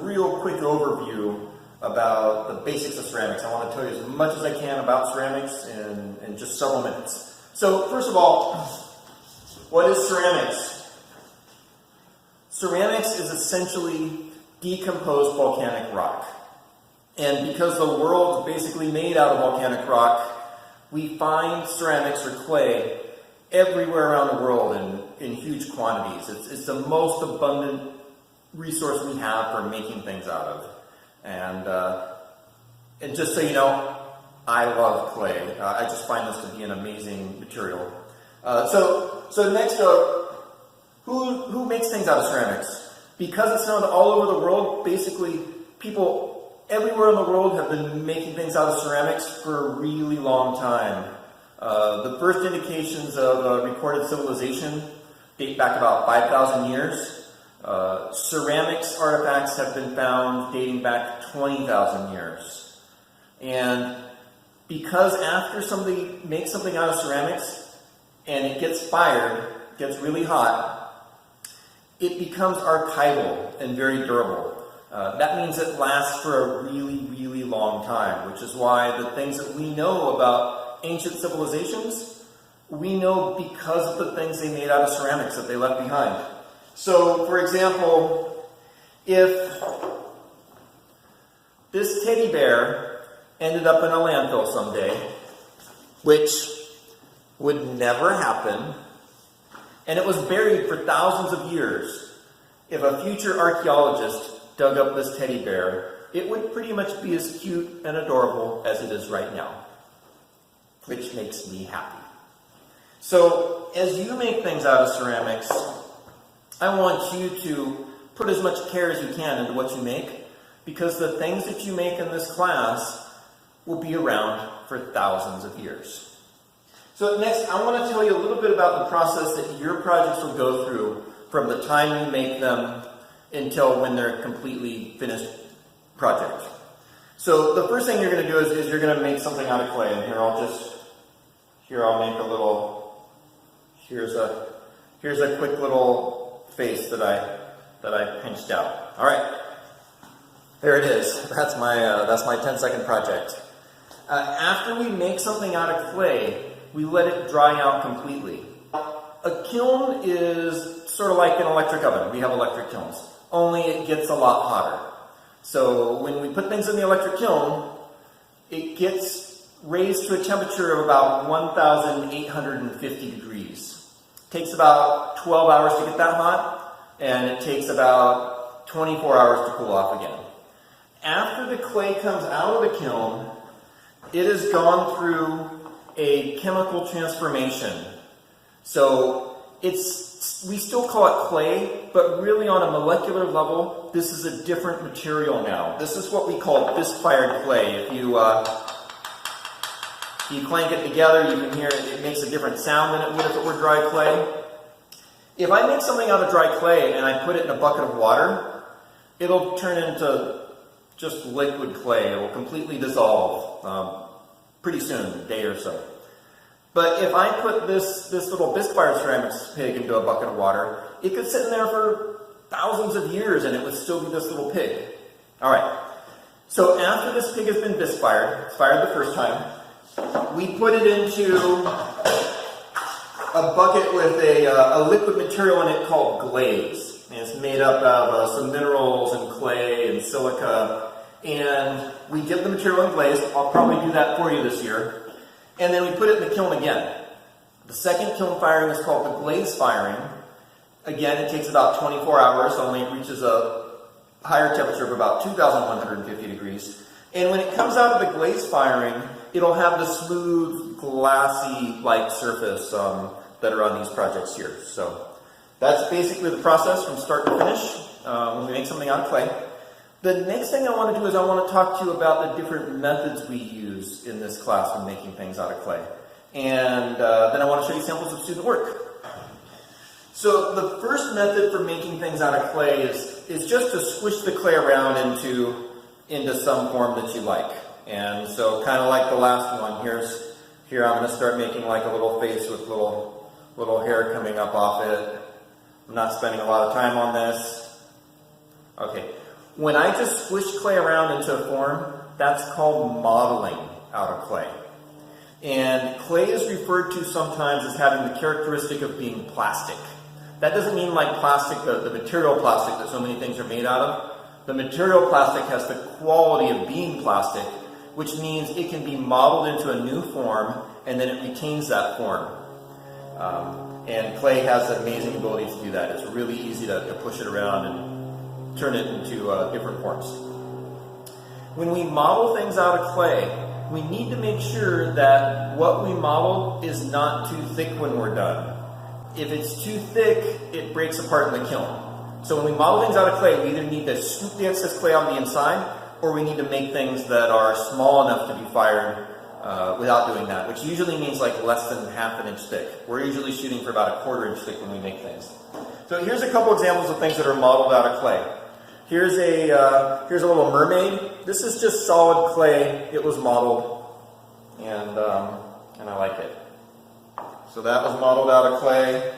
real quick overview about the basics of ceramics. I want to tell you as much as I can about ceramics in just several minutes. So first of all, what is ceramics? Ceramics is essentially decomposed volcanic rock. And because the world's basically made out of volcanic rock, we find ceramics or clay everywhere around the world in huge quantities. It's the most abundant resource we have for making things out of. And just so you know, I love clay. I just find this to be an amazing material. So next up, who makes things out of ceramics? Because it's found all over the world, basically people everywhere in the world have been making things out of ceramics for a really long time. The first indications of recorded civilization date back about 5,000 years. Ceramics artifacts have been found dating back 20,000 years. And because after somebody makes something out of ceramics and it gets fired, gets really hot, it becomes archival and very durable. That means it lasts for a really, really long time, which is why the things that we know about ancient civilizations, we know because of the things they made out of ceramics that they left behind. So, for example, if this teddy bear ended up in a landfill someday, which would never happen, and it was buried for thousands of years, if a future archaeologist dug up this teddy bear, it would pretty much be as cute and adorable as it is right now, which makes me happy. So, as you make things out of ceramics, I want you to put as much care as you can into what you make, because the things that you make in this class will be around for thousands of years. So next, I want to tell you a little bit about the process that your projects will go through from the time you make them until when they're a completely finished project. So the first thing you're going to do is you're going to make something out of clay. And here I'll make a little, here's a quick little face that I pinched out. All right, there it is. That's my 10-second project. After we make something out of clay, we let it dry out completely. A kiln is sort of like an electric oven. We have electric kilns, only it gets a lot hotter. So when we put things in the electric kiln, it gets raised to a temperature of about 1,850 degrees. It takes about 12 hours to get that hot, and it takes about 24 hours to cool off again. After the clay comes out of the kiln, it has gone through a chemical transformation. So we still call it clay, but really on a molecular level, this is a different material now. This is what we call bisque-fired clay. If you clank it together, you can hear it makes a different sound than it would if it were dry clay. If I make something out of dry clay and I put it in a bucket of water, it'll turn into just liquid clay. It will completely dissolve pretty soon, a day or so. But if I put this little bisque-fired ceramics pig into a bucket of water, it could sit in there for thousands of years and it would still be this little pig. All right. So after this pig has been bisque-fired, it's fired the first time, we put it into a bucket with a liquid material in it called Glaze. And it's made up of some minerals and clay and silica. And we dip the material in glaze. I'll probably do that for you this year. And then we put it in the kiln again. The second kiln firing is called the glaze firing. Again, it takes about 24 hours, only it reaches a higher temperature of about 2,150 degrees. And when it comes out of the glaze firing, it'll have the smooth, glassy-like surface that are on these projects here. So that's basically the process from start to finish when we make something out of clay. The next thing I want to do is I want to talk to you about the different methods we use in this class when making things out of clay. And then I want to show you samples of student work. So the first method for making things out of clay is just to squish the clay around into some form that you like. And so kind of like the last one, here I'm going to start making like a little face with little hair coming up off it. I'm not spending a lot of time on this. Okay. When I just squish clay around into a form, that's called modeling out of clay. And clay is referred to sometimes as having the characteristic of being plastic. That doesn't mean like plastic, the material plastic that so many things are made out of. The material plastic has the quality of being plastic, which means it can be modeled into a new form and then it retains that form. And clay has an amazing ability to do that. It's really easy to push it around and turn it into different forms. When we model things out of clay, we need to make sure that what we model is not too thick when we're done. If it's too thick, it breaks apart in the kiln. So when we model things out of clay, we either need to scoop the excess clay on the inside, or we need to make things that are small enough to be fired without doing that, which usually means like less than ½ an inch thick. We're usually shooting for about ¼ inch thick when we make things. So here's a couple examples of things that are modeled out of clay. Here's a little mermaid. This is just solid clay. It was modeled, and I like it. So that was modeled out of clay.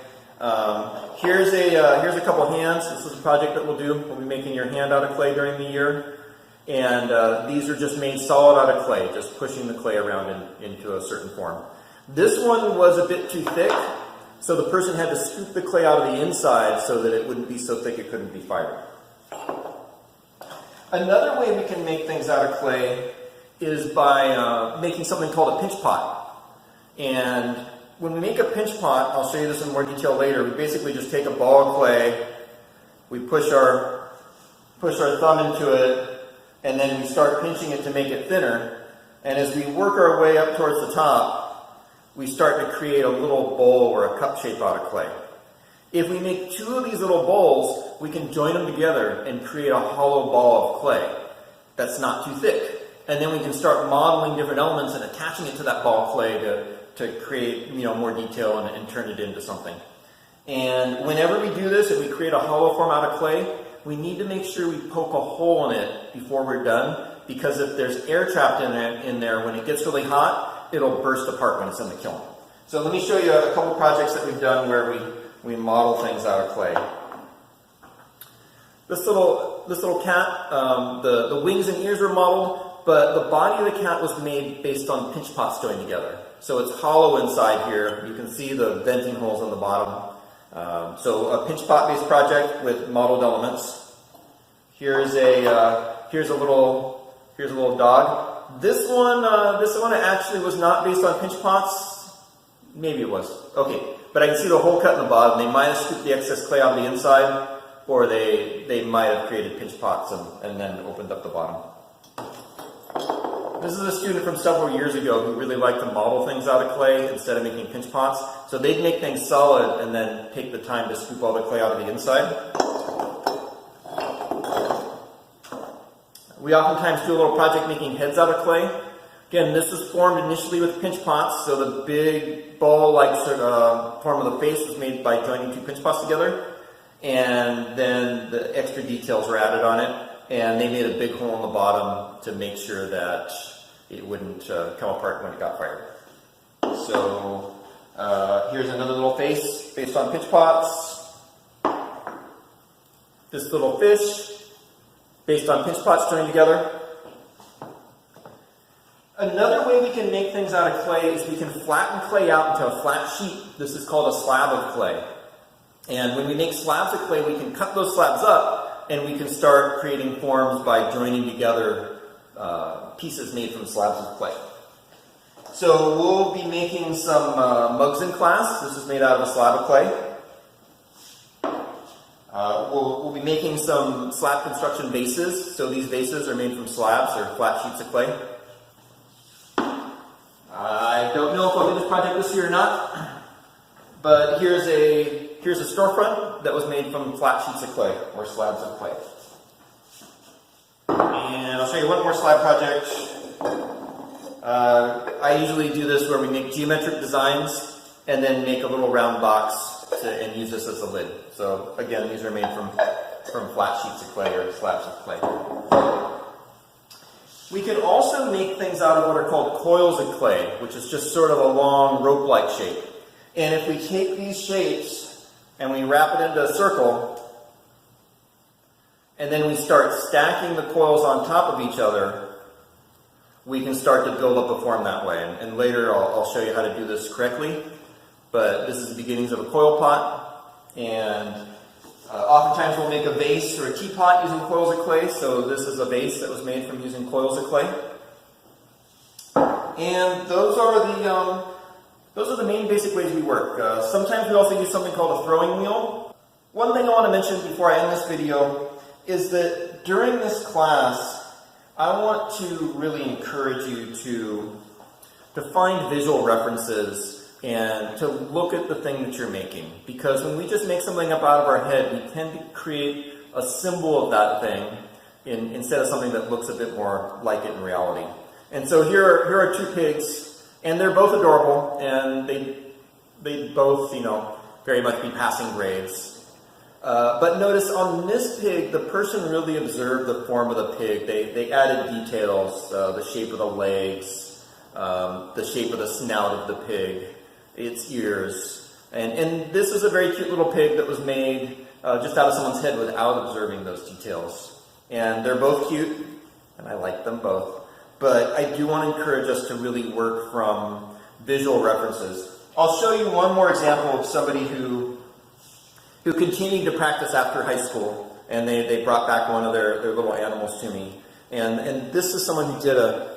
Here's a couple hands. This is a project that we'll do. We'll be making your hand out of clay during the year. And these are just made solid out of clay, just pushing the clay around into a certain form. This one was a bit too thick, so the person had to scoop the clay out of the inside so that it wouldn't be so thick it couldn't be fired. Another way we can make things out of clay is by making something called a pinch pot. And when we make a pinch pot, I'll show you this in more detail later, we basically just take a ball of clay, we push our thumb into it, and then we start pinching it to make it thinner. And as we work our way up towards the top, we start to create a little bowl or a cup shape out of clay. If we make 2 of these little bowls, we can join them together and create a hollow ball of clay that's not too thick. And then we can start modeling different elements and attaching it to that ball of clay to create more detail and turn it into something. And whenever we do this, if we create a hollow form out of clay, we need to make sure we poke a hole in it before we're done, because if there's air trapped in there, when it gets really hot, it'll burst apart when it's in the kiln. So let me show you a couple projects that we've done where we model things out of clay. This little cat, the wings and ears were modeled, but the body of the cat was made based on pinch pots joined together. So it's hollow inside here. You can see the venting holes on the bottom. So a pinch pot based project with modeled elements. Here's a little dog. This one actually was not based on pinch pots. Maybe it was. Okay, but I can see the hole cut in the bottom. They might have scooped the excess clay out of the inside, or they might have created pinch pots and then opened up the bottom. This is a student from several years ago who really liked to model things out of clay instead of making pinch pots. So they'd make things solid and then take the time to scoop all the clay out of the inside. We oftentimes do a little project making heads out of clay. Again, this was formed initially with pinch pots, so the big ball-like form of the face was made by joining 2 pinch pots together, and then the extra details were added on it, and they made a big hole in the bottom to make sure that it wouldn't come apart when it got fired. So here's another little face based on pinch pots. This little fish based on pinch pots joined together. Another way we can make things out of clay is we can flatten clay out into a flat sheet. This is called a slab of clay. And when we make slabs of clay, we can cut those slabs up and we can start creating forms by joining together pieces made from slabs of clay. So we'll be making some mugs in class. This is made out of a slab of clay. We'll be making some slab construction bases. So these bases are made from slabs or flat sheets of clay. I don't know if I'll do this project this year or not, but here's a storefront that was made from flat sheets of clay or slabs of clay. And I'll show you one more slab project. I usually do this where we make geometric designs and then make a little round box and use this as a lid. So again, these are made from flat sheets of clay or slabs of clay. We can also make things out of what are called coils of clay, which is just sort of a long rope-like shape. And if we take these shapes and we wrap it into a circle, and then we start stacking the coils on top of each other, we can start to build up a form that way. And later I'll show you how to do this correctly. But this is the beginnings of a coil pot, and oftentimes we'll make a vase or a teapot using coils of clay. So this is a vase that was made from using coils of clay. And those are the main basic ways we work. Sometimes we also use something called a throwing wheel. One thing I want to mention before I end this video is that during this class, I want to really encourage you to find visual references and to look at the thing that you're making. Because when we just make something up out of our head, we tend to create a symbol of that thing instead of something that looks a bit more like it in reality. And so here are two pigs, and they're both adorable, and they both, very much be passing grades. But notice on this pig, the person really observed the form of the pig. They added details, the shape of the legs, the shape of the snout of the pig, its ears. And this is a very cute little pig that was made just out of someone's head without observing those details. And they're both cute, and I like them both. But I do want to encourage us to really work from visual references. I'll show you one more example of somebody who continued to practice after high school, and they brought back one of their little animals to me. And this is someone who did a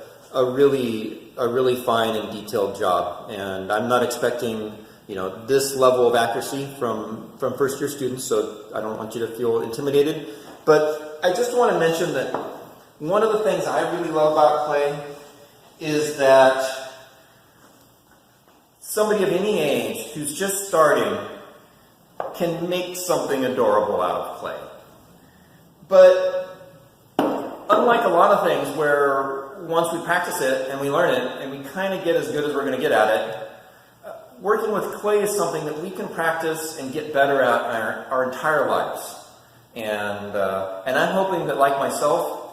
really fine and detailed job. And I'm not expecting this level of accuracy from first year students, so I don't want you to feel intimidated. But I just want to mention that one of the things I really love about clay is that somebody of any age who's just starting can make something adorable out of clay. But unlike a lot of things where once we practice it and we learn it and we kind of get as good as we're going to get at it, working with clay is something that we can practice and get better at our entire lives. And I'm hoping that, like myself,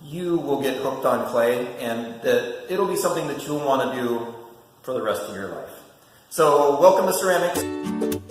you will get hooked on clay and that it'll be something that you'll want to do for the rest of your life. So welcome to ceramics.